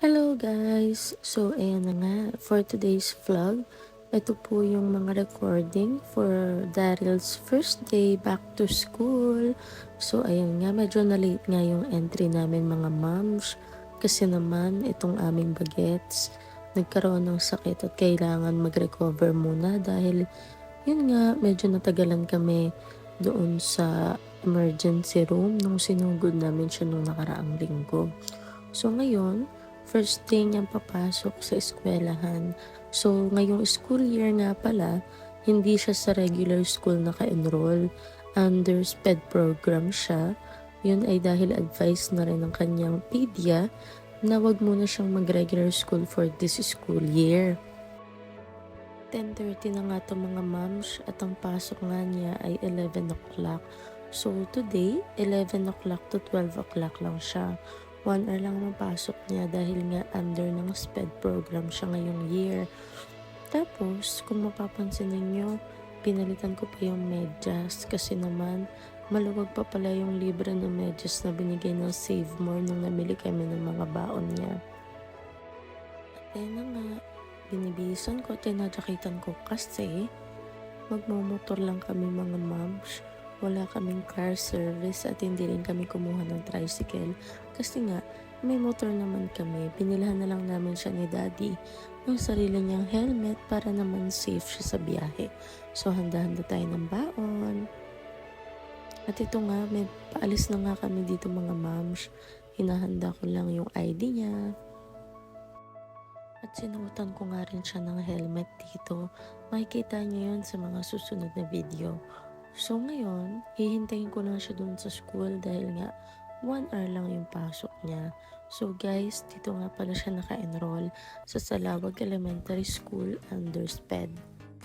Hello guys! So ayan na nga, for today's vlog, ito po yung mga recording for Daryl's first day back to school. So ayan nga, medyo na-late nga yung entry namin mga moms kasi naman itong aming bagets nagkaroon ng sakit at kailangan mag-recover muna dahil yun nga, medyo natagalan kami doon sa emergency room nung sinugod namin siya nung nakaraang linggo. So ngayon, first day niyang papasok sa eskwelahan. So ngayong school year nga pala, hindi siya sa regular school naka-enroll. Under SPED program siya. Yun ay dahil advice na rin ng kanyang pedia na wag muna siyang mag-regular school for this school year. 10:30 na nga to mga moms at ang pasok nga niya ay 11 o'clock. So today, 11 o'clock to 12 o'clock lang siya. 1 hour lang ang pasok niya dahil nga under ng SPED program siya ngayong year. Tapos, kung mapapansin ninyo, pinalitan ko pa yung medyas kasi naman maluwag pa pala yung libre ng medyas na binigay ng Save More nung namili kami ng mga baon niya. At ayun na nga, binibisan ko, tinadyakitan ko kasi magmamotor lang kami mga moms. Wala kaming car service at hindi rin kami kumuha ng tricycle kasi nga may motor naman kami. Binilhan na lang namin siya ni daddy ng sarili niyang helmet para naman safe siya sa biyahe. So handa-handa tayo ng baon. At ito nga, may paalis na nga kami dito mga moms. Hinahanda ko lang yung ID niya. At sinuotan ko nga rin siya ng helmet dito. Makikita niyo yun sa mga susunod na video. So ngayon, hihintayin ko lang siya dun sa school dahil nga 1 hour lang yung pasok niya. So guys, dito nga pala siya naka-enroll sa Salawag Elementary School under SPED.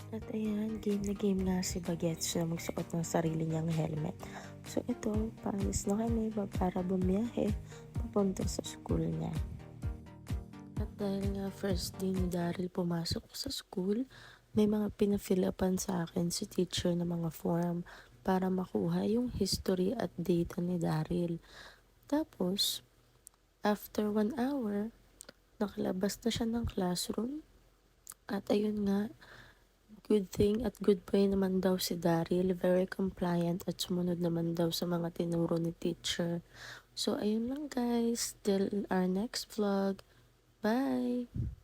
At ayan, game na game nga si Bagets na magsuot ng sarili niyang helmet. So ito, paalis na kami para bumiyahe papunta sa school niya. At dahil nga first day ni Daryl pumasok sa school, may mga pina-fill-upan sa akin si teacher ng mga form para makuha yung history at data ni Daryl. Tapos, after 1 hour, nakalabas na siya ng classroom. At ayun nga, good thing at good boy naman daw si Daryl. Very compliant at sumunod naman daw sa mga tinuro ni teacher. So, ayun lang guys. Till our next vlog. Bye!